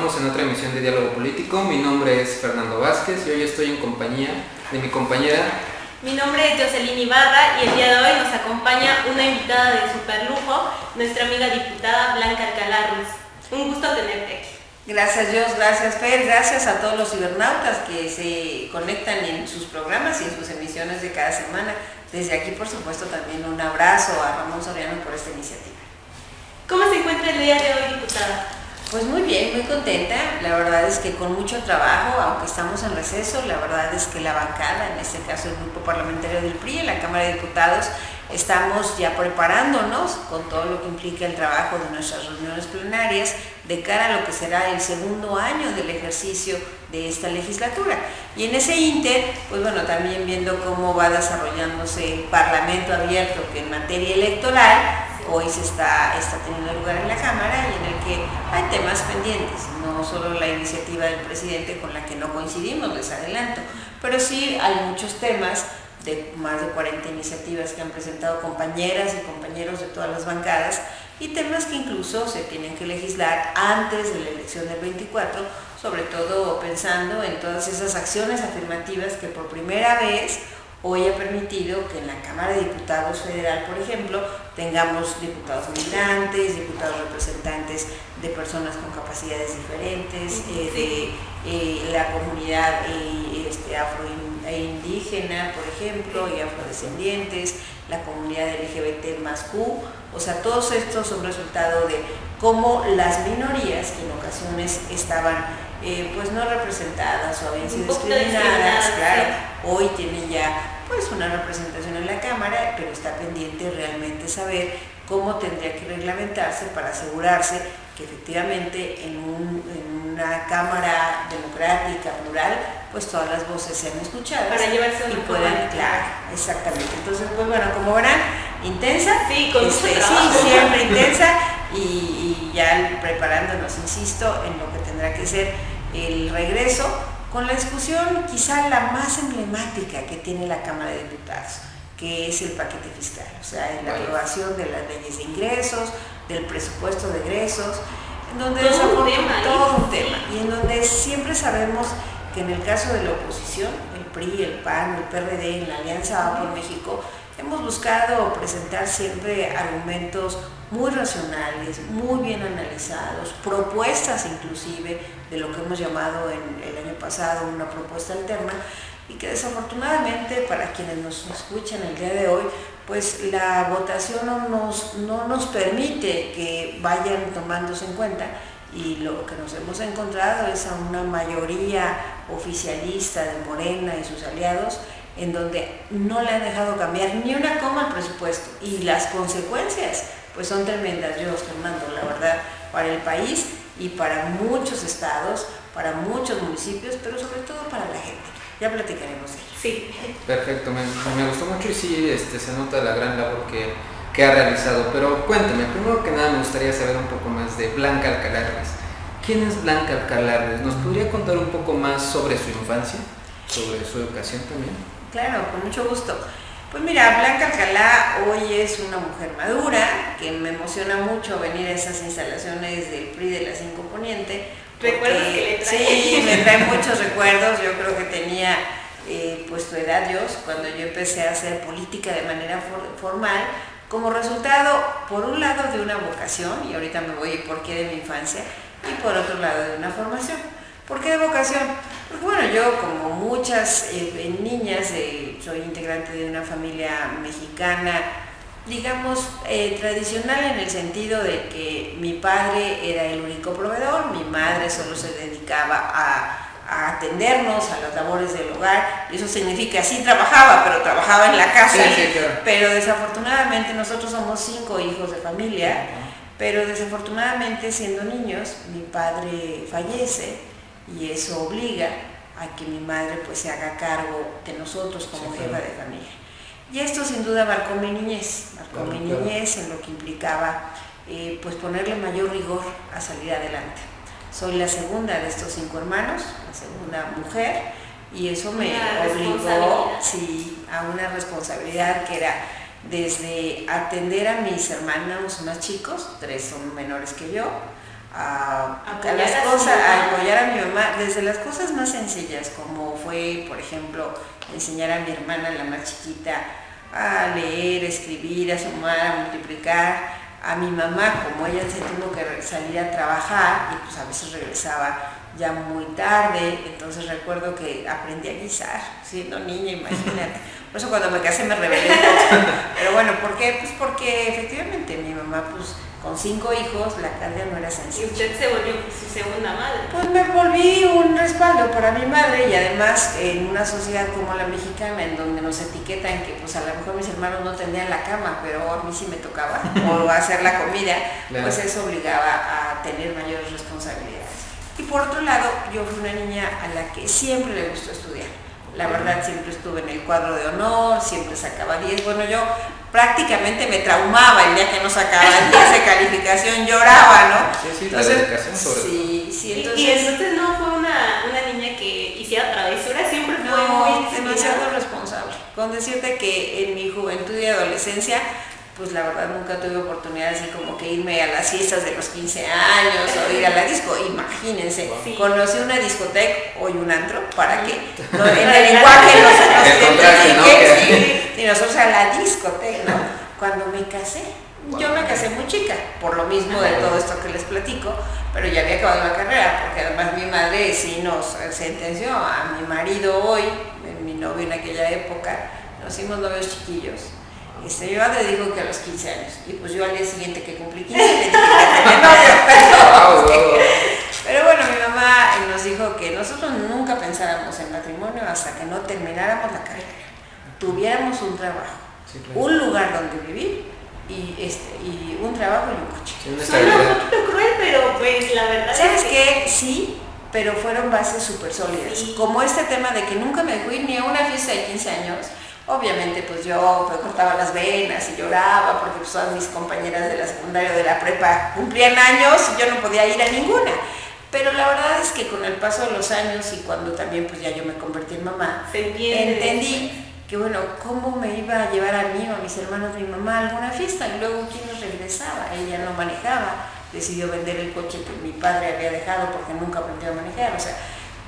continuamos en otra emisión de Diálogo Político. Mi nombre es Fernando Vázquez y hoy estoy en compañía de mi compañera. Mi nombre es Jocelyn Ibarra y el día de hoy nos acompaña una invitada de super lujo, nuestra amiga diputada Blanca Alcalá Ruiz. Un gusto tenerte. Gracias Jos, gracias Fer, gracias a todos los cibernautas que se conectan en sus programas y en sus emisiones de cada semana. Desde aquí, por supuesto, también un abrazo a Ramón Soriano por esta iniciativa. ¿Cómo se encuentra el día de hoy, diputada? Pues muy bien, muy contenta. La verdad es que con mucho trabajo, aunque estamos en receso, la verdad es que la bancada, en este caso el grupo parlamentario del PRI en la Cámara de Diputados, estamos ya preparándonos con todo lo que implica el trabajo de nuestras reuniones plenarias de cara a lo que será el segundo año del ejercicio de esta legislatura. Y en ese ínter, pues bueno, también viendo cómo va desarrollándose el Parlamento abierto, que en materia electoral hoy se está teniendo lugar en la Cámara y en el que hay temas pendientes, no solo la iniciativa del presidente con la que no coincidimos, les adelanto, pero sí hay muchos temas de más de 40 iniciativas que han presentado compañeras y compañeros de todas las bancadas y temas que incluso se tienen que legislar antes de la elección del 24, sobre todo pensando en todas esas acciones afirmativas que por primera vez hoy ha permitido que en la Cámara de Diputados Federal, por ejemplo, tengamos diputados migrantes, diputados representantes de personas con capacidades diferentes, de la comunidad afroindígena, por ejemplo, y afrodescendientes, la comunidad LGBT más Q, o sea, todos estos son resultado de cómo las minorías que en ocasiones estaban pues no representadas o habían sido discriminadas, claro, hoy tienen ya pues una representación en la Cámara, pero está pendiente realmente saber cómo tendría que reglamentarse para asegurarse que efectivamente en una Cámara democrática, plural, pues todas las voces sean escuchadas. Para llevarse una puedan, claro, exactamente. Entonces, pues bueno, como verán, intensa, sí, con mucho trabajo. Sí, siempre intensa y ya preparándonos, insisto, en lo que tendrá que ser el regreso con la discusión quizá la más emblemática que tiene la Cámara de Diputados, que es el paquete fiscal, o sea, la aprobación de las leyes de ingresos, del presupuesto de egresos, en donde todo un tema, y en donde siempre sabemos que en el caso de la oposición, el PRI, el PAN, el PRD, en la Alianza Va por México, hemos buscado presentar siempre argumentos muy racionales, muy bien analizados, propuestas inclusive de lo que hemos llamado en el año pasado una propuesta alterna y que desafortunadamente para quienes nos escuchan el día de hoy, pues la votación no nos permite que vayan tomándose en cuenta y lo que nos hemos encontrado es a una mayoría oficialista de Morena y sus aliados en donde no le han dejado cambiar ni una coma al presupuesto y las consecuencias pues son tremendas, Fernando, la verdad, para el país y para muchos estados, para muchos municipios, pero sobre todo para la gente. Ya platicaremos de ello. Sí. Perfecto, me gustó mucho y sí se nota la gran labor que ha realizado, pero cuéntame, primero que nada me gustaría saber un poco más de Blanca Alcalá Ruiz. ¿Quién es Blanca Alcalá Ruiz? ¿Nos podría contar un poco más sobre su infancia, sobre su educación también? Claro, con mucho gusto. Pues mira, Blanca Alcalá hoy es una mujer madura, que me emociona mucho venir a esas instalaciones del PRI de la 5 Poniente. ¿Recuerdos que le traen? Sí, me traen muchos recuerdos. Yo creo que tenía pues tu edad, Dios, cuando yo empecé a hacer política de manera formal, como resultado, por un lado, de una vocación, y ahorita me voy por qué de mi infancia, y por otro lado, de una formación. ¿Por qué de vocación? Porque bueno, yo como muchas niñas, soy integrante de una familia mexicana, digamos, tradicional en el sentido de que mi padre era el único proveedor, mi madre solo se dedicaba a atendernos, a las labores del hogar, y eso significa, sí trabajaba, pero trabajaba en la casa, sí, claro. Pero desafortunadamente nosotros somos 5 hijos de familia, pero desafortunadamente siendo niños, mi padre fallece, y eso obliga a que mi madre pues se haga cargo de nosotros como jefa de familia. Y esto sin duda marcó mi niñez, en lo que implicaba pues ponerle mayor rigor a salir adelante. Soy la segunda de estos 5 hermanos, la segunda mujer, y eso me obligó a una responsabilidad que era desde atender a mis hermanos más chicos, 3 son menores que yo, a las cosas, a apoyar a mi mamá, desde las cosas más sencillas, como fue, por ejemplo, enseñar a mi hermana, la más chiquita, a leer, a escribir, a sumar, a multiplicar. A mi mamá, como ella se tuvo que salir a trabajar y pues a veces regresaba ya muy tarde, entonces recuerdo que aprendí a guisar, siendo niña, imagínate. Por eso cuando me casé me rebelé un poco. Pero bueno, ¿por qué? Pues porque efectivamente mi mamá, pues con 5 hijos, la carga no era sencilla. Y usted se volvió su segunda madre. Pues me volví un respaldo para mi madre, y además en una sociedad como la mexicana, en donde nos etiquetan que pues a lo mejor mis hermanos no tendrían la cama, pero a mí sí me tocaba, o hacer la comida, claro, pues eso obligaba a tener mayores responsabilidades. Y por otro lado, yo fui una niña a la que siempre le gustó estudiar. La verdad, siempre estuve en el cuadro de honor, siempre sacaba 10. Bueno, yo prácticamente me traumaba el día que no sacaba 10 de calificación, lloraba, ¿no? Sí, entonces, la dedicación sobre sí, entonces... Y entonces no fue una niña que hiciera travesuras, siempre fue muy disciplinada. Demasiado responsable. Con decirte que en mi juventud y adolescencia, pues la verdad nunca tuve oportunidad así como que irme a las fiestas de los 15 años o ir a la disco. Imagínense, sí, conocí una discoteca, hoy un antro, ¿para qué? No, en el lenguaje y nosotros a la discoteca, ¿no? Cuando me casé, yo me casé muy chica, por lo mismo de todo esto que les platico, pero ya había acabado la carrera, porque además mi madre sí nos sentenció a mi marido hoy, mi novio en aquella época, nos hicimos novios chiquillos. Mi madre dijo que a los 15 años, y pues yo al día siguiente que cumplí 15 le dije que tenía novio, pero bueno, mi mamá nos dijo que nosotros nunca pensáramos en matrimonio hasta que no termináramos la carrera, tuviéramos un trabajo, sí, claro, un lugar donde vivir y un trabajo y un coche. Sí, suena un poquito cruel, pero pues la verdad ¿sabes qué? Sí, pero fueron bases súper sólidas, sí, como este tema de que nunca me fui ni a una fiesta de 15 años. Obviamente pues yo me cortaba las venas y lloraba porque pues, todas mis compañeras de la secundaria o de la prepa cumplían años y yo no podía ir a ninguna. Pero la verdad es que con el paso de los años y cuando también pues ya yo me convertí en mamá, entendí que bueno, cómo me iba a llevar a mí o a mis hermanos de mi mamá a alguna fiesta, y luego quién nos regresaba. Ella no manejaba, decidió vender el coche que mi padre había dejado porque nunca aprendió a manejar. O sea,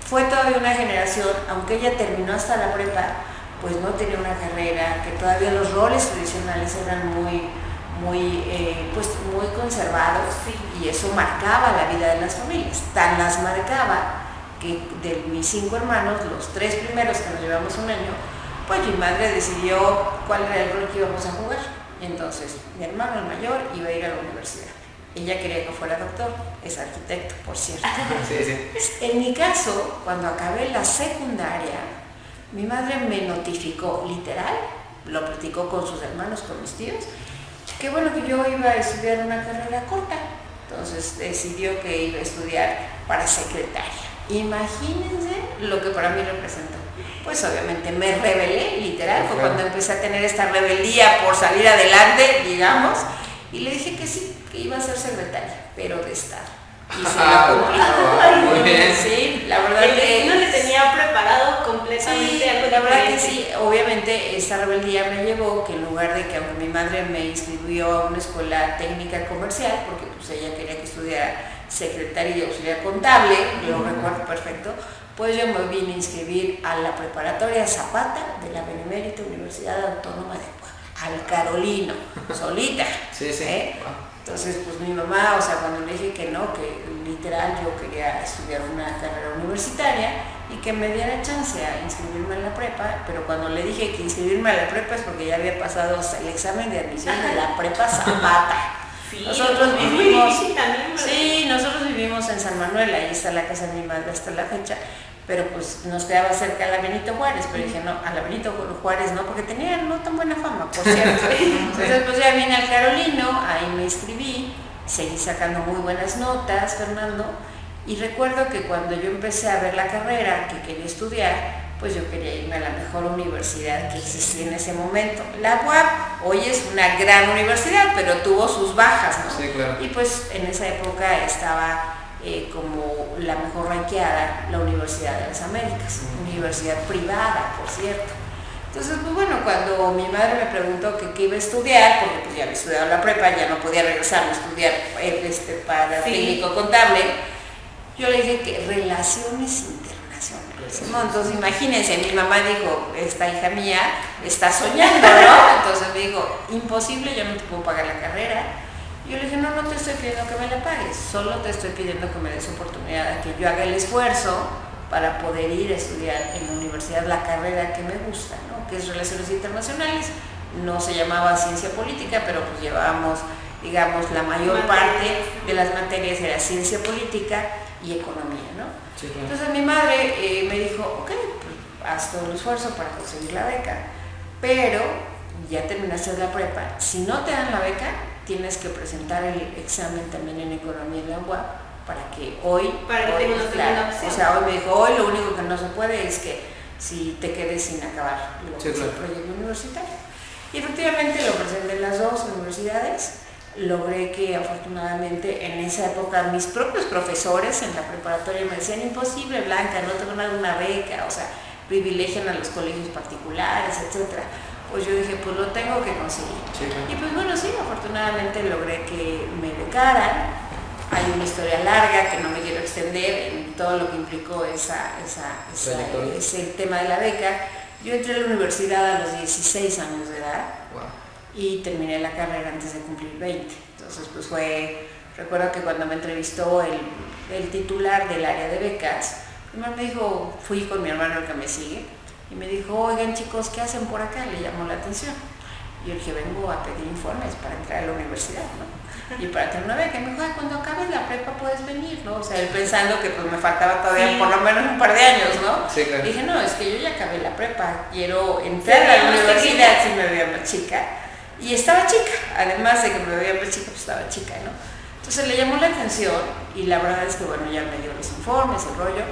fue todavía una generación, aunque ella terminó hasta la prepa, pues no tenía una carrera, que todavía los roles tradicionales eran muy conservados, sí, y eso marcaba la vida de las familias. Tan las marcaba que de mis 5 hermanos, los 3 primeros que nos llevamos un año, pues mi madre decidió cuál era el rol que íbamos a jugar. Entonces mi hermano el mayor iba a ir a la universidad. Ella quería que fuera doctor, es arquitecto, por cierto. Sí. En mi caso, cuando acabé la secundaria, mi madre me notificó, literal, lo platicó con sus hermanos, con mis tíos, que bueno, que yo iba a estudiar una carrera corta. Entonces decidió que iba a estudiar para secretaria. Imagínense lo que para mí representó. Pues obviamente me rebelé, literal, fue cuando empecé a tener esta rebeldía por salir adelante, digamos, y le dije que sí, que iba a ser secretaria, pero de Estado. Y se lo cumplí. Muy bien. Sí, la verdad que... no le tenía preparado completamente. Sí, la verdad que sí. Obviamente esta rebeldía me llevó que en lugar de que aunque mi madre me inscribió a una escuela técnica comercial, porque pues ella quería que estudiara secretaria y auxiliar contable, lo recuerdo perfecto, pues yo me vine a inscribir a la preparatoria Zapata de la Benemérita Universidad Autónoma de Puebla, al Carolino, solita. Sí. Entonces, pues mi mamá, o sea, cuando le dije que no, que literal yo quería estudiar una carrera universitaria y que me diera chance a inscribirme en la prepa, pero cuando le dije que inscribirme a la prepa es porque ya había pasado hasta el examen de admisión de la prepa Zapata. Sí, nosotros vivimos, también, sí, nosotros vivimos en San Manuel, ahí está la casa de mi madre hasta la fecha, pero pues nos quedaba cerca a la Benito Juárez, pero dije no, a la Benito Juárez no, porque tenía no tan buena fama, por cierto. Entonces pues ya vine al Carolino, ahí me inscribí, seguí sacando muy buenas notas, Fernando, y recuerdo que cuando yo empecé a ver la carrera que quería estudiar, pues yo quería irme a la mejor universidad que existía en ese momento. La UAP hoy es una gran universidad, pero tuvo sus bajas, ¿no? Sí, claro. Y pues en esa época estaba como la mejor ranqueada la Universidad de las Américas, universidad privada, por cierto. Entonces, pues bueno, cuando mi madre me preguntó que qué iba a estudiar, porque pues ya había estudiado la prepa, ya no podía regresar a estudiar para técnico contable, yo le dije que relaciones internacionales, ¿no? Entonces imagínense, mi mamá dijo, esta hija mía está soñando, ¿no? Entonces me dijo, imposible, yo no te puedo pagar la carrera. Yo le dije, no te estoy pidiendo que me la pagues, solo te estoy pidiendo que me des oportunidad de que yo haga el esfuerzo para poder ir a estudiar en la universidad la carrera que me gusta, ¿no? Que es Relaciones Internacionales. No se llamaba Ciencia Política, pero pues llevábamos, digamos, la mayor parte de las materias era Ciencia Política y Economía, ¿no? Sí, claro. Entonces mi madre me dijo, ok, pues haz todo el esfuerzo para conseguir la beca, pero ya terminaste la prepa, si no te dan la beca, tienes que presentar el examen también en Economía en la UAP para que hoy tenga una segunda opción. O sea, hoy me dijo, hoy lo único que no se puede es que si te quedes sin acabar el proyecto universitario. Y efectivamente lo presenté en las dos universidades, logré que afortunadamente en esa época mis propios profesores en la preparatoria me decían, imposible Blanca, no te van a dar una beca, o sea, privilegian a los colegios particulares, etcétera. Pues yo dije, pues lo tengo que conseguir. Sí, claro. Y pues bueno, sí, afortunadamente logré que me becaran. Hay una historia larga que no me quiero extender en todo lo que implicó ese tema de la beca. Yo entré a la universidad a los 16 años de edad. Wow. Y terminé la carrera antes de cumplir 20. Entonces, pues recuerdo que cuando me entrevistó el titular del área de becas, primero me dijo, fui con mi hermano el que me sigue, y me dijo, oigan chicos, ¿qué hacen por acá? Le llamó la atención. Y yo dije, vengo a pedir informes para entrar a la universidad, ¿no? Y para tener una beca. Y me dijo, cuando acabes la prepa puedes venir, ¿no? O sea, él pensando que pues me faltaba todavía por lo menos un par de años, ¿no? Sí, claro. Dije, no, es que yo ya acabé la prepa, quiero entrar a la universidad si me veía más chica. Y estaba chica, además de que me veía más chica, pues estaba chica, ¿no? Entonces le llamó la atención y la verdad es que, bueno, ya me dio los informes, el rollo.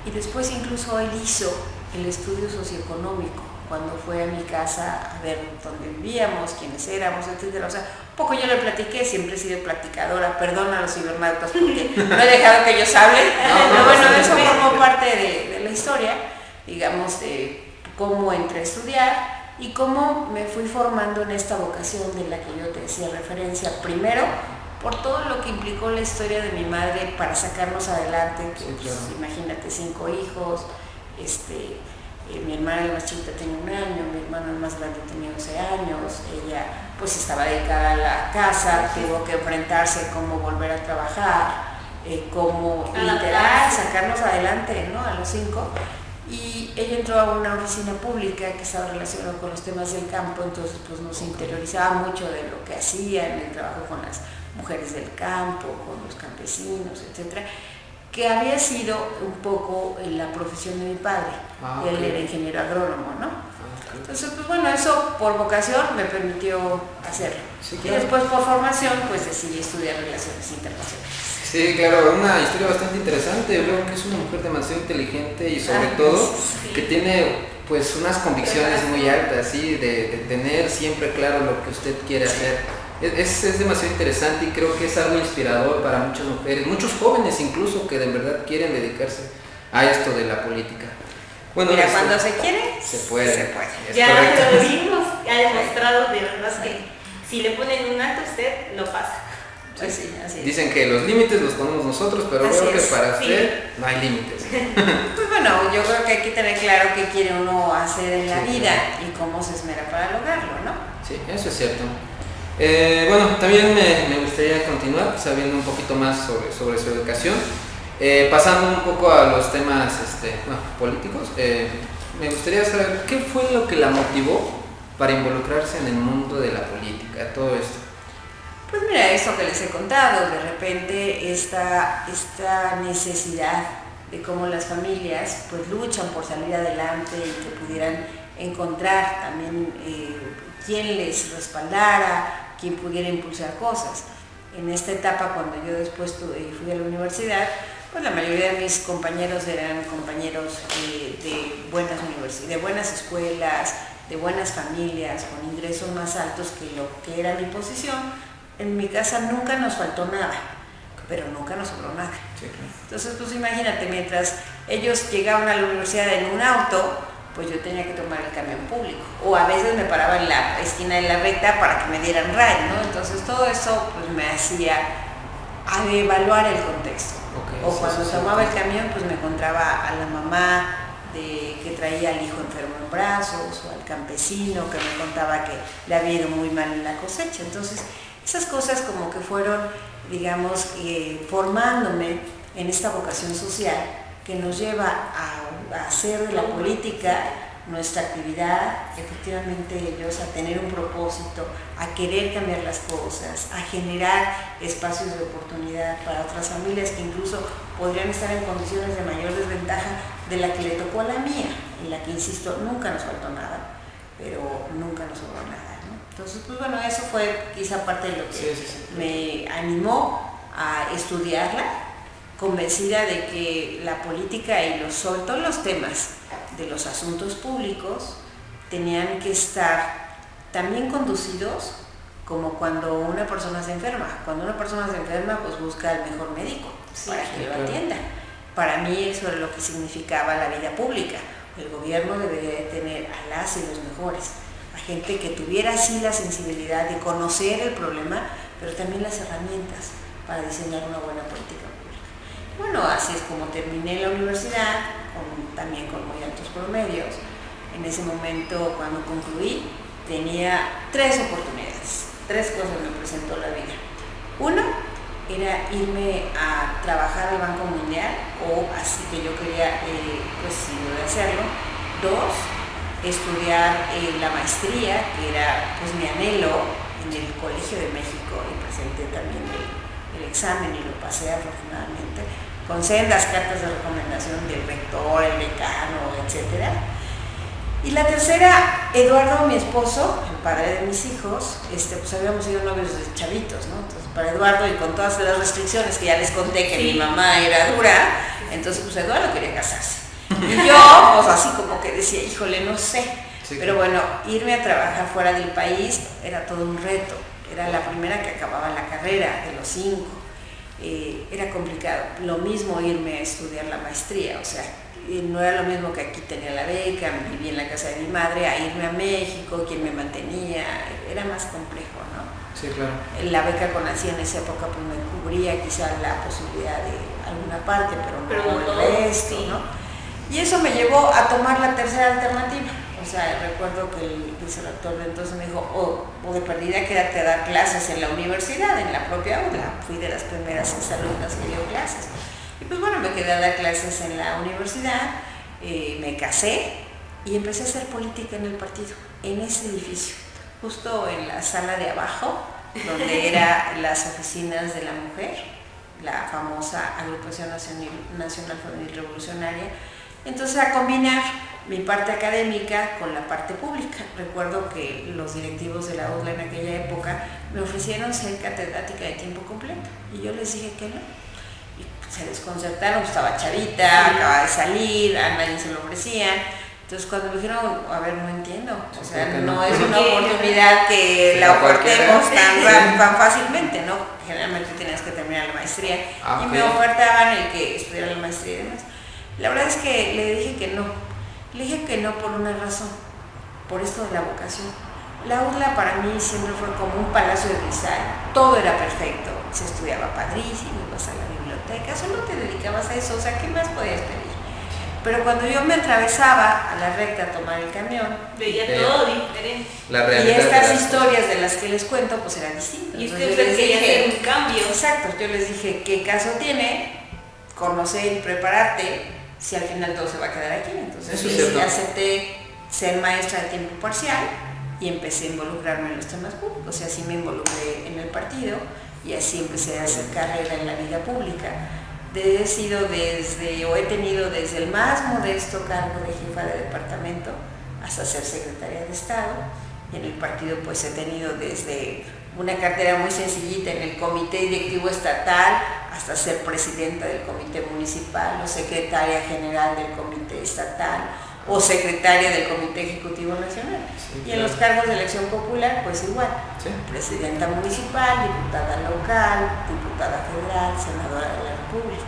Y después incluso él hizo el estudio socioeconómico cuando fue a mi casa a ver dónde vivíamos, quiénes éramos, etc. O sea, un poco yo le platiqué, siempre he sido platicadora, perdón a los cibernautas porque no he dejado que ellos hablen, pero bueno, eso formó parte de la historia, digamos, de cómo entré a estudiar y cómo me fui formando en esta vocación de la que yo te decía referencia, primero por todo lo que implicó la historia de mi madre para sacarnos adelante, que, sí, claro. Pues, imagínate, 5 hijos, mi hermana la más chiquita tenía 1 año, mi hermano el más grande tenía 11 años, ella pues estaba dedicada a la casa, tuvo que enfrentarse cómo volver a trabajar, cómo literal sacarnos adelante, ¿no? A los 5. Y ella entró a una oficina pública que estaba relacionada con los temas del campo, entonces pues nos interiorizaba mucho de lo que hacía en el trabajo con las mujeres del campo, con los campesinos, etcétera, que había sido un poco la profesión de mi padre. Okay. Él era ingeniero agrónomo, ¿no? Okay. Entonces, pues bueno, eso por vocación me permitió hacerlo. Sí, claro. Y después por formación, pues decidí estudiar Relaciones Internacionales. Sí, claro, una historia bastante interesante. Yo creo que es una mujer demasiado inteligente y sobre todo sí, que tiene pues unas convicciones muy altas, ¿sí? de tener siempre claro lo que usted quiere hacer. Es demasiado interesante y creo que es algo inspirador para muchas mujeres, muchos jóvenes incluso que de verdad quieren dedicarse a esto de la política. Bueno, mira, cuando se quiere, se puede. Se puede. Ya lo vimos, ha demostrado de verdad que si le ponen un alto usted, lo pasa. Pues sí, así es. Dicen que los límites los ponemos nosotros, pero así creo que para usted no hay límites. Pues bueno, yo creo que hay que tener claro qué quiere uno hacer en la vida y cómo se esmera para lograrlo, ¿no? Sí, eso es cierto. Bueno, también me gustaría continuar sabiendo un poquito más sobre su educación, pasando un poco a los temas políticos. Me gustaría saber qué fue lo que la motivó para involucrarse en el mundo de la política, todo esto. Pues mira, esto que les he contado, de repente esta necesidad de cómo las familias pues luchan por salir adelante y que pudieran encontrar también quien les respaldara, quien pudiera impulsar cosas. En esta etapa, cuando yo después fui a la universidad, pues la mayoría de mis compañeros eran compañeros de buenas escuelas, de buenas familias, con ingresos más altos que lo que era mi posición. En mi casa nunca nos faltó nada, pero nunca nos sobró nada. Sí, claro. Entonces, pues imagínate, mientras ellos llegaban a la universidad en un auto, pues yo tenía que tomar el camión público. O a veces me paraba en la esquina de la recta para que me dieran ride, ¿no? Entonces todo eso pues me hacía evaluar el contexto. Okay, o cuando tomaba el camión, pues me encontraba a la mamá que traía al hijo enfermo en brazos, o al campesino que me contaba que le había ido muy mal en la cosecha. Entonces esas cosas como que fueron, digamos, formándome en esta vocación social que nos lleva a hacer de la política nuestra actividad, efectivamente ellos, a tener un propósito, a querer cambiar las cosas, a generar espacios de oportunidad para otras familias que incluso podrían estar en condiciones de mayor desventaja de la que le tocó a la mía, en la que, insisto, nunca nos faltó nada, pero nunca nos sobró nada, ¿no? Entonces, pues bueno, eso fue quizá parte de lo que me animó a estudiarla, convencida de que la política y sobre todo los temas de los asuntos públicos tenían que estar también conducidos como cuando una persona se enferma. Cuando una persona se enferma, pues busca al mejor médico para que lo atienda. Para mí eso era lo que significaba la vida pública. El gobierno debería de tener a las y los mejores, a gente que tuviera así la sensibilidad de conocer el problema, pero también las herramientas para diseñar una buena política pública. Bueno, así es como terminé la universidad, también con muy altos promedios. En ese momento, cuando concluí, tenía 3 oportunidades, 3 cosas me presentó la vida. Una era irme a trabajar al Banco Mundial, o así que yo quería, pues sí, de hacerlo. 2, estudiar la maestría, que era pues mi anhelo, en el Colegio de México, y presenté también el examen y lo pasé afortunadamente, con sendas cartas de recomendación del rector, el decano, etc. Y la tercera, Eduardo, mi esposo, el padre de mis hijos, pues habíamos sido novios desde chavitos, ¿no? Entonces, para Eduardo, y con todas las restricciones que ya les conté que mi mamá era dura, entonces pues Eduardo quería casarse. Y yo, pues así como que decía, híjole, no sé. Pero bueno, irme a trabajar fuera del país era todo un reto. Era la primera que acababa la carrera, de los 5. Era complicado. Lo mismo irme a estudiar la maestría, o sea, no era lo mismo que aquí tenía la beca, vivía en la casa de mi madre, a irme a México, quien me mantenía, era más complejo, ¿no? Sí, claro. La beca CONACYT en esa época pues me cubría quizá la posibilidad de alguna parte, pero no el resto, ¿no? Y eso me llevó a tomar la tercera alternativa. O sea, recuerdo que el vicerrector de entonces me dijo, o de perdida quédate a dar clases en la universidad, en la propia aula. Fui de las primeras exalumnas que dio clases. Y pues bueno, me quedé a dar clases en la universidad, me casé y empecé a hacer política en el partido, en ese edificio, justo en la sala de abajo, donde eran las oficinas de la mujer, la famosa Agrupación Nacional Femenil Revolucionaria. Entonces, a combinar mi parte académica con la parte pública. Recuerdo que los directivos de la UDLA en aquella época me ofrecieron ser catedrática de tiempo completo y yo les dije que no. Y se desconcertaron, estaba chavita, acababa de salir, a nadie se lo ofrecían. Entonces cuando me dijeron, a ver, no entiendo, o sea, no es una oportunidad que la ofertemos tan fácilmente, ¿no? Generalmente tenías que terminar la maestría y me ofertaban el que estudiara la maestría y demás. La verdad es que le dije que no. Le dije que no por una razón, por esto de la vocación. La UDLA para mí siempre fue como un palacio de cristal, todo era perfecto, se estudiaba padrísimo, ibas a la biblioteca, solo te dedicabas a eso, o sea, ¿qué más podías pedir? Pero cuando yo me atravesaba a la recta a tomar el camión, veía todo diferente. Y estas historias de las que les cuento, pues eran distintas. Y usted quería hacer un cambio. Exacto, yo les dije, ¿qué caso tiene conocer y prepararte si al final todo se va a quedar aquí? Entonces sí, acepté ser maestra de tiempo parcial y empecé a involucrarme en los temas públicos, y así me involucré en el partido y así empecé a hacer carrera en la vida pública. He tenido desde el más modesto cargo de jefa de departamento hasta ser secretaria de Estado, y en el partido pues he tenido desde una cartera muy sencillita en el comité directivo estatal hasta ser presidenta del comité municipal o secretaria general del comité estatal o secretaria del comité ejecutivo nacional. Sí, y en los cargos de elección popular pues igual, presidenta municipal, diputada local, diputada federal, senadora de la República.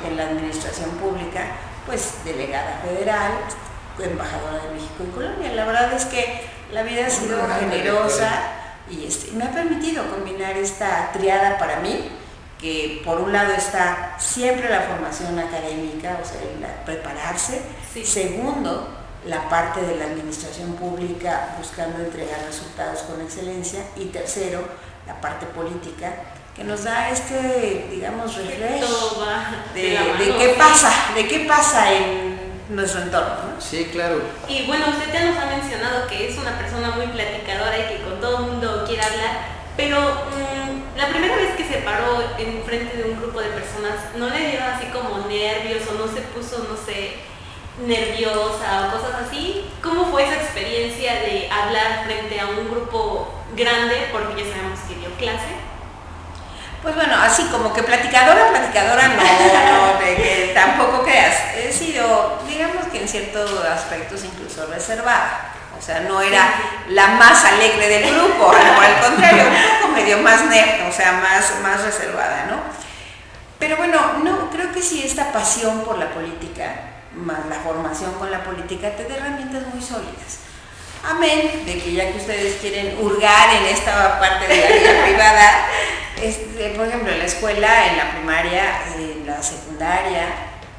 En la administración pública pues delegada federal, embajadora de México en Colombia. La verdad es que la vida ha sido generosa y me ha permitido combinar esta triada para mí, que por un lado está siempre la formación académica, o sea, prepararse. Sí. Segundo, la parte de la administración pública buscando entregar resultados con excelencia. Y tercero, la parte política, que nos da digamos, reflejo de qué pasa en nuestro entorno, ¿no? Sí, claro. Y bueno, usted ya nos ha mencionado que es una persona muy platicadora y que con todo el mundo quiere hablar, pero la primera vez que se paró en frente de un grupo de personas, ¿no le dieron así como nervios o no se puso, no sé, nerviosa o cosas así? ¿Cómo fue esa experiencia de hablar frente a un grupo grande, porque ya sabemos que dio clase? Pues bueno, así como que platicadora no, que tampoco creas. He sido, digamos que en ciertos aspectos incluso reservada. O sea, no era la más alegre del grupo, al contrario, un poco medio más nerd, o sea, más reservada, ¿no? Pero bueno, no, creo que sí esta pasión por la política, más la formación con la política, te da herramientas muy sólidas. Amén de que ya que ustedes quieren hurgar en esta parte de la vida privada, por ejemplo, en la escuela, en la primaria, en la secundaria,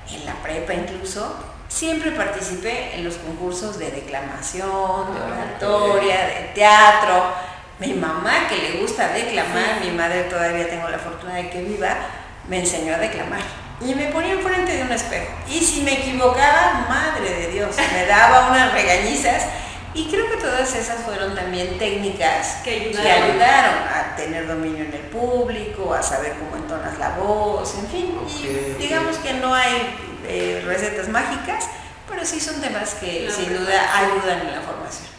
en la prepa incluso, siempre participé en los concursos de declamación, de oratoria, de teatro. Mi mamá, que le gusta declamar, mi madre todavía tengo la fortuna de que viva, me enseñó a declamar. Y me ponía enfrente de un espejo. Y si me equivocaba, madre de Dios, me daba unas regañizas. Y creo que todas esas fueron también técnicas que ayudaron a tener dominio en el público, a saber cómo entonas la voz, en fin. Y digamos que no hay recetas mágicas, pero sí son temas que sin duda ayudan en la formación.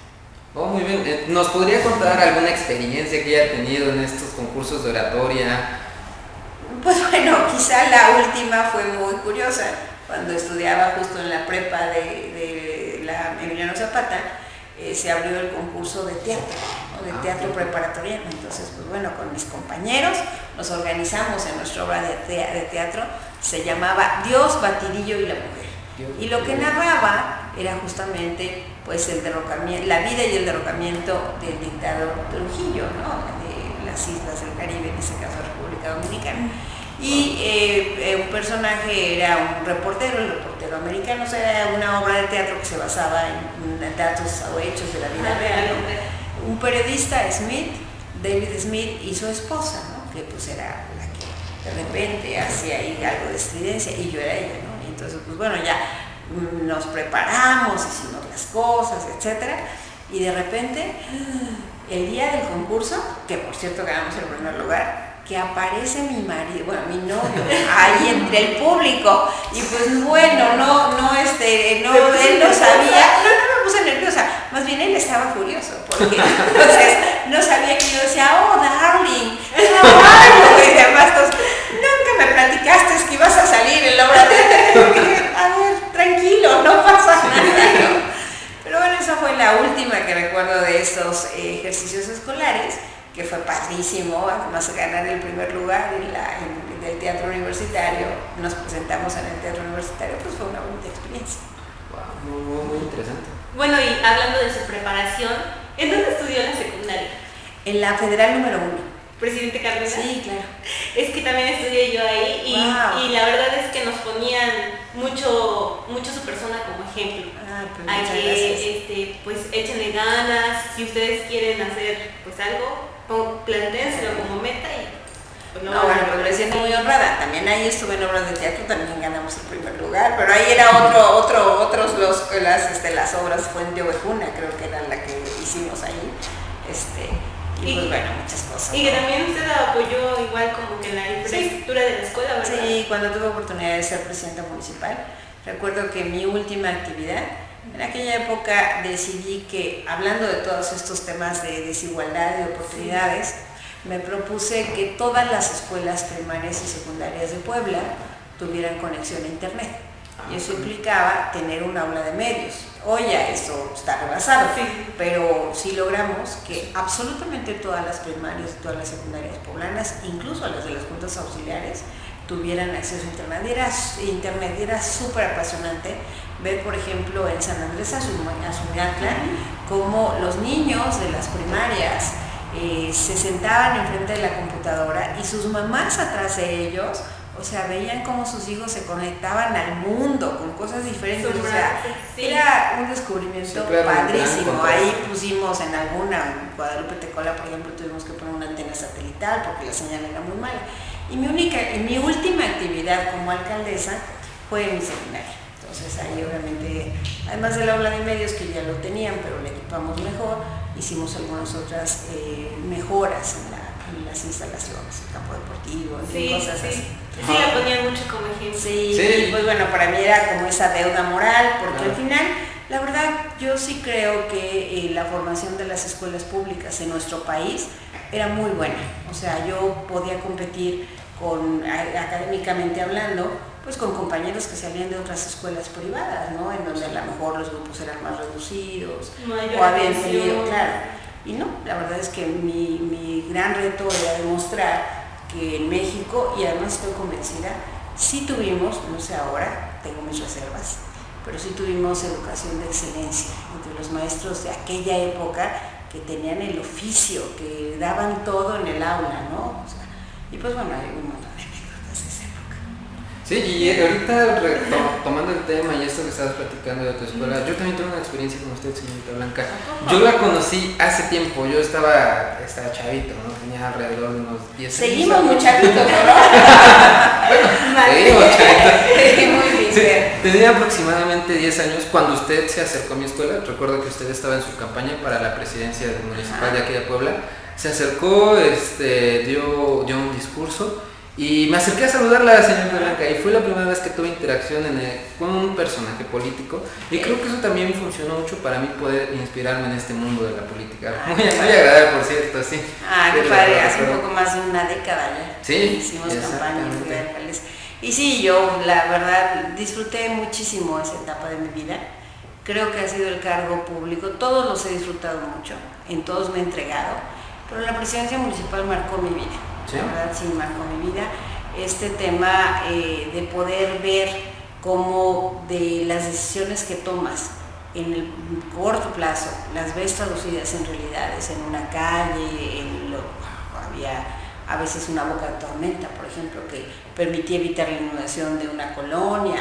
Oh, muy bien. ¿Nos podría contar alguna experiencia que haya tenido en estos concursos de oratoria? Pues bueno, quizá la última fue muy curiosa. Cuando estudiaba justo en la prepa de la Emiliano Zapata, se abrió el concurso de teatro, ¿no? De teatro preparatoriano. Entonces, pues bueno, con mis compañeros nos organizamos en nuestra obra de teatro, se llamaba Dios, Batidillo y la Mujer. Y lo que narraba era justamente pues el derrocamiento, la vida y el derrocamiento del dictador Trujillo, ¿no? De las islas del Caribe, en este caso República Dominicana. Y un personaje era un reportero, el reportero americano. O sea, era una obra de teatro que se basaba en datos o hechos de la vida real, ¿no? Un periodista, David Smith, y su esposa, ¿no? Que pues era la que de repente hacía ahí algo de estridencia, y yo era ella, ¿no? Y entonces, pues bueno, ya nos preparamos, hicimos las cosas, etcétera, y de repente, el día del concurso, que por cierto ganamos el primer lugar, que aparece mi marido, bueno, mi novio, ahí entre el público, y pues bueno, él no sabía, no me puse nerviosa, más bien él estaba furioso, porque entonces no sabía que yo decía, oh, darling, y además, nunca me platicaste que ibas a salir en la obra de teatro. A ver, tranquilo, no pasa nada, ¿no? Pero bueno, esa fue la última que recuerdo de estos ejercicios escolares, que fue padrísimo. Además, ganar el primer lugar en el teatro universitario, nos presentamos en el teatro universitario, pues fue una bonita experiencia. Wow, muy interesante. Bueno, y hablando de su preparación, ¿en dónde estudió la secundaria? En la Federal número 1. ¿Presidente Cárdenas? Sí, claro. Es que también estudié yo ahí y la verdad es que nos ponían mucho su persona como ejemplo. Pues a que pues échenle ganas, si ustedes quieren hacer pues algo, plantéenselo como meta y pues bueno, pues me siento muy honrada. También ahí estuve en obras de teatro, también ganamos el primer lugar, pero ahí era las obras Fuente Ovejuna, creo que era la que hicimos ahí. Y pues bueno, muchas cosas. Y que también usted apoyó igual como que la infraestructura de la escuela, ¿verdad? Sí, cuando tuve oportunidad de ser presidenta municipal, recuerdo que mi última actividad, en aquella época decidí que, hablando de todos estos temas de desigualdad, de oportunidades, me propuse que todas las escuelas primarias y secundarias de Puebla tuvieran conexión a internet. Y eso implicaba tener un aula de medios. Hoy ya eso está rebasado, pero sí logramos que absolutamente todas las primarias y todas las secundarias poblanas, incluso las de las juntas auxiliares, tuvieran acceso a internet. Era súper apasionante ver, por ejemplo, en San Andrés Azuñatla, cómo los niños de las primarias se sentaban enfrente de la computadora y sus mamás atrás de ellos, o sea, veían cómo sus hijos se conectaban al mundo con cosas diferentes. O sea, era un descubrimiento padrísimo. Ahí pusimos en Guadalupe Tecola, por ejemplo, tuvimos que poner una antena satelital porque la señal era muy mala. Y mi última actividad como alcaldesa fue en mi seminario. Entonces ahí obviamente, además del aula de medios que ya lo tenían, pero le equipamos mejor, hicimos algunas otras mejoras en las instalaciones, el campo deportivo, cosas así. Sí, la ponían mucho como ejemplo. Sí, y pues bueno, para mí era como esa deuda moral, porque al final, la verdad, yo sí creo que la formación de las escuelas públicas en nuestro país era muy buena. O sea, yo podía competir académicamente hablando, pues con compañeros que salían de otras escuelas privadas, ¿no? En donde a lo mejor los grupos eran más reducidos, o habían tenido, claro. Y no, la verdad es que mi gran reto era demostrar que en México, y además estoy convencida, sí tuvimos, no sé ahora, tengo mis reservas, pero sí tuvimos educación de excelencia entre los maestros de aquella época que tenían el oficio, que daban todo en el aula, ¿no? O sea, y pues bueno, hay un montón de anécdotas de esa época. Sí, y ahorita tomando el tema y esto que estabas platicando de tu escuela, yo también tuve una experiencia con usted, señorita Blanca. Yo la conocí hace tiempo, yo estaba chavito, ¿no? Tenía alrededor de unos 10 años. Seguimos muy chavitos, ¿no? Bueno, seguimos chavitos. Muy bien. Sí, tenía aproximadamente 10 años cuando usted se acercó a mi escuela. Recuerdo que usted estaba en su campaña para la presidencia del municipal de aquí de Puebla. Se acercó, dio un discurso y me acerqué a saludarla a la señorita Blanca y fue la primera vez que tuve interacción con un personaje político y creo que eso también funcionó mucho para mí poder inspirarme en este mundo de la política. Muy agradable, por cierto, sí. Qué padre, hace un poco más de una década ya. Sí, hicimos campañas de alcaldes. Y sí, yo la verdad disfruté muchísimo esa etapa de mi vida. Creo que ha sido el cargo público, todos los he disfrutado mucho, en todos me he entregado, pero la presidencia municipal marcó mi vida. ¿Sí? La verdad sí marcó mi vida. Este tema de poder ver cómo de las decisiones que tomas en el corto plazo las ves traducidas en realidades, en una calle, había a veces una boca de tormenta, por ejemplo, que permitía evitar la inundación de una colonia,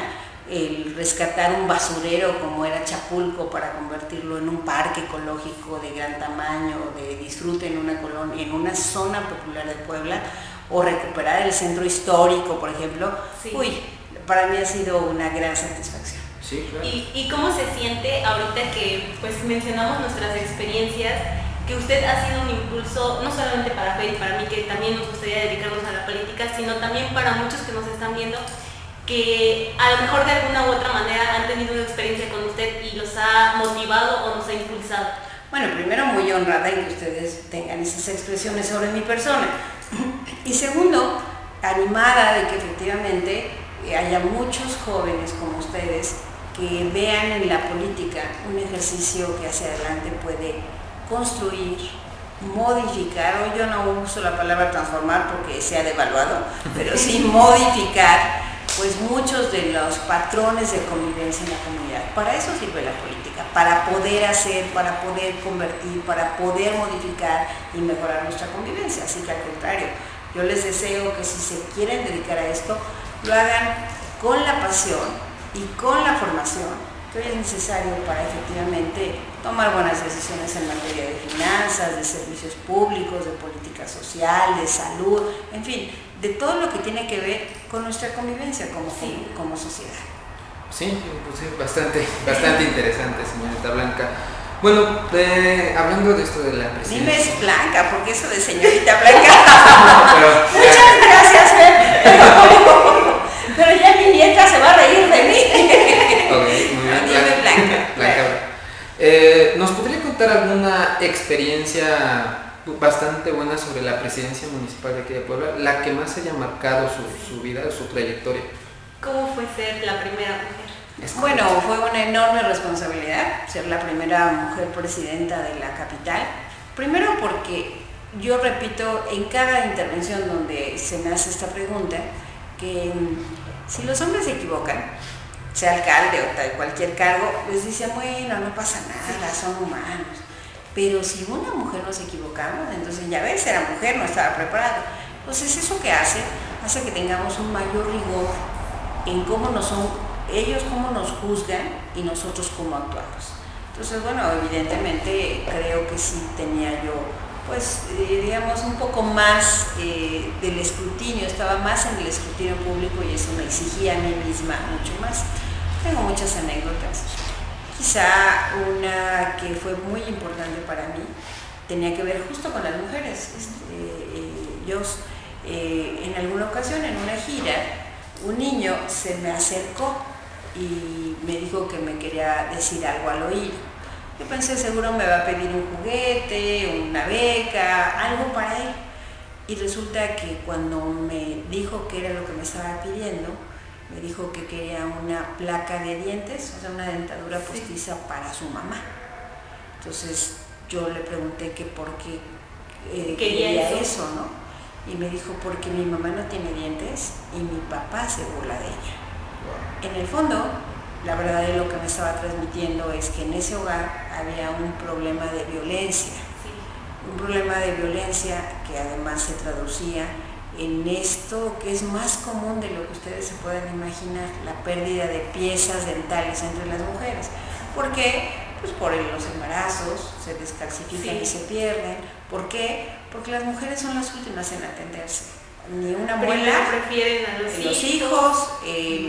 el rescatar un basurero como era Chapulco para convertirlo en un parque ecológico de gran tamaño, de disfrute en una colonia, en una zona popular de Puebla, o recuperar el centro histórico, por ejemplo. Sí. Para mí ha sido una gran satisfacción. Sí, claro. ¿Y cómo se siente ahorita que pues mencionamos nuestras experiencias, que usted ha sido un impulso no solamente para Fer y para mí, que también nos gustaría dedicarnos a la política, sino también para muchos que nos están viendo, que a lo mejor de alguna u otra manera han tenido una experiencia con usted y los ha motivado o nos ha impulsado? Bueno, primero muy honrada en que ustedes tengan esas expresiones sobre mi persona. Y segundo, animada de que efectivamente haya muchos jóvenes como ustedes que vean en la política un ejercicio que hacia adelante puede construir, modificar, o yo no uso la palabra transformar porque se ha devaluado, pero sí modificar pues muchos de los patrones de convivencia en la comunidad. Para eso sirve la política, para poder hacer, para poder convertir, para poder modificar y mejorar nuestra convivencia. Así que al contrario, yo les deseo que si se quieren dedicar a esto, lo hagan con la pasión y con la formación que hoy es necesario para efectivamente tomar buenas decisiones en materia de finanzas, de servicios públicos, de política social, de salud, en fin, de todo lo que tiene que ver con nuestra convivencia como sociedad. Sí, pues sí, bastante interesante, señorita Blanca. Bueno, hablando de esto de la presidencia. Dime es Blanca, porque eso de señorita Blanca. No, muchas gracias, Fer. Pero ya mi nieta se va a reír de mí. Ok, muy bien. Dime Blanca. ¿Nos podría contar alguna experiencia bastante buena sobre la presidencia municipal de aquí de Puebla, la que más haya marcado su vida, su trayectoria? ¿Cómo fue ser la primera mujer? Bueno, fue una enorme responsabilidad ser la primera mujer presidenta de la capital. Primero porque yo repito en cada intervención donde se me hace esta pregunta, que si los hombres se equivocan, sea alcalde o tal, cualquier cargo, les dicen, bueno, no pasa nada, son humanos. Pero si una mujer nos equivocamos, entonces ya ves, era mujer, no estaba preparada. Entonces eso que hace que tengamos un mayor rigor en cómo nos son, ellos cómo nos juzgan y nosotros cómo actuamos. Entonces, bueno, evidentemente creo que sí tenía yo, pues, digamos, un poco más del escrutinio, estaba más en el escrutinio público y eso me exigía a mí misma mucho más. Tengo muchas anécdotas. Quizá una que fue muy importante para mí tenía que ver justo con las mujeres. En alguna ocasión, en una gira, un niño se me acercó y me dijo que me quería decir algo al oído. Yo pensé, seguro me va a pedir un juguete, una beca, algo para él. Y resulta que cuando me dijo qué era lo que me estaba pidiendo, me dijo que quería una placa de dientes, o sea, una dentadura postiza para su mamá. Entonces yo le pregunté que por qué quería eso, ¿no? Y me dijo, porque mi mamá no tiene dientes y mi papá se burla de ella. En el fondo, la verdad de lo que me estaba transmitiendo es que en ese hogar había un problema de violencia. Un problema de violencia que además se traducía en esto que es más común de lo que ustedes se puedan imaginar, la pérdida de piezas dentales entre las mujeres. ¿Por qué? Pues por los embarazos, se descalcifican y se pierden. ¿Por qué? Porque las mujeres son las últimas en atenderse. Ni una muela, prefieren a los hijos,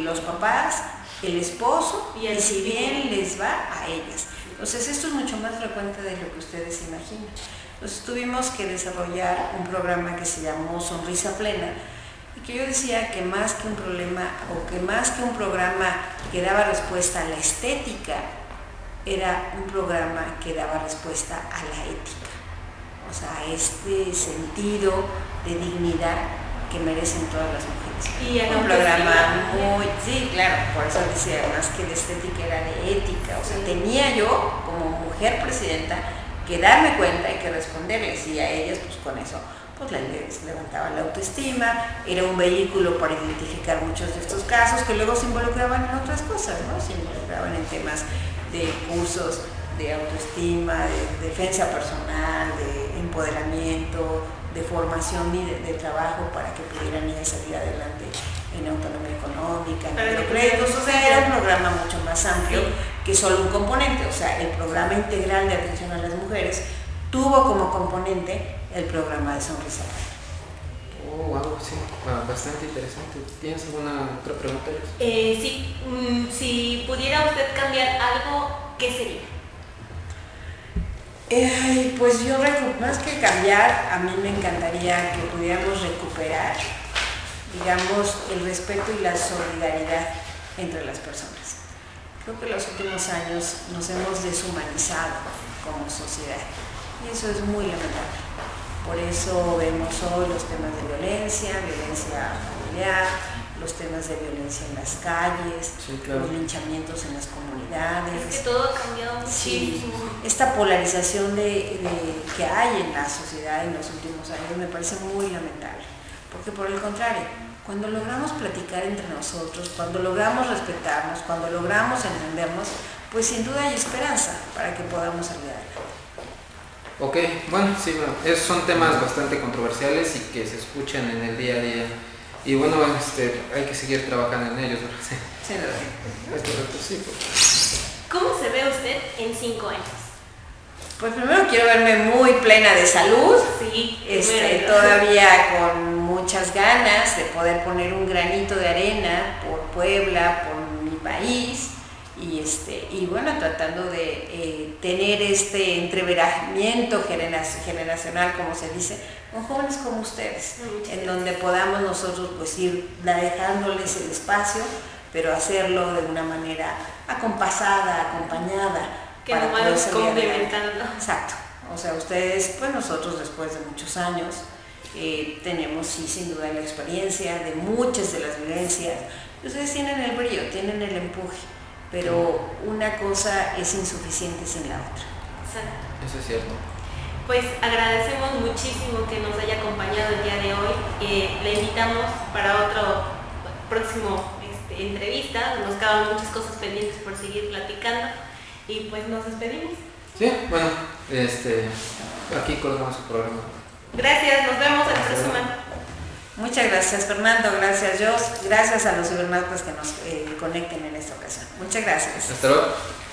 los papás, el esposo, y si bien les va a ellas. Entonces esto es mucho más frecuente de lo que ustedes imaginan. Entonces tuvimos que desarrollar un programa que se llamó Sonrisa Plena, y que yo decía que más que un problema, o que más que un programa que daba respuesta a la estética, era un programa que daba respuesta a la ética, o sea, a este sentido de dignidad que merecen todas las mujeres. Y un programa muy, sí, claro, por eso decía, más que de estética era de ética, o sea, tenía yo como mujer presidenta que darme cuenta y que responderles, y a ellas pues con eso pues les levantaba la autoestima, era un vehículo para identificar muchos de estos casos que luego se involucraban en otras cosas, ¿no? Se involucraban en temas de cursos de autoestima, de defensa personal, de empoderamiento, de formación y de trabajo para que pudieran ir a salir adelante en autonomía económica, en microcréditos. O sea, era un programa mucho más amplio que solo un componente. O sea, el programa integral de atención a las mujeres tuvo como componente el programa de Sonrisa. Oh, wow, sí, bastante interesante. ¿Tienes alguna otra pregunta? Sí, si pudiera usted cambiar algo, ¿qué sería? Pues yo, más que cambiar, a mí me encantaría que pudiéramos recuperar, digamos, el respeto y la solidaridad entre las personas. Creo que en los últimos años nos hemos deshumanizado como sociedad y eso es muy lamentable. Por eso vemos hoy los temas de violencia familiar, los temas de violencia en las calles, sí, claro, los linchamientos en las comunidades. Es que todo ha cambiado muchísimo. Sí, esta polarización que hay en la sociedad en los últimos años me parece muy lamentable, porque por el contrario, cuando logramos platicar entre nosotros, cuando logramos respetarnos, cuando logramos entendernos, pues sin duda hay esperanza para que podamos salir adelante. Ok, bueno, sí, esos son temas bastante controversiales y que se escuchan en el día a día. Y bueno, hay que seguir trabajando en ellos, ¿verdad? Sí. Sí, es correcto, sí. ¿Cómo se ve usted en 5 años? Pues primero quiero verme muy plena de salud, sí, todavía con muchas ganas de poder poner un granito de arena por Puebla, por mi país, y bueno, tratando de tener este entreveramiento generacional, como se dice, con jóvenes como ustedes, en donde podamos nosotros pues ir dejándoles el espacio, pero hacerlo de una manera acompasada, acompañada, que para poder complementando. Exacto. O sea, ustedes, pues nosotros después de muchos años tenemos sí sin duda la experiencia de muchas de las vivencias. Ustedes tienen el brillo, tienen el empuje, pero una cosa es insuficiente sin la otra. Exacto. Eso es cierto. Pues agradecemos muchísimo que nos haya acompañado el día de hoy. Le invitamos para próximo entrevista. Nos quedan muchas cosas pendientes por seguir platicando y pues nos despedimos. Sí, bueno, aquí colgamos el programa. Gracias, nos vemos el próximo año. Muchas gracias, Fernando, gracias, Jos, gracias a los cibernautas que nos conecten en esta ocasión. Muchas gracias. Hasta luego.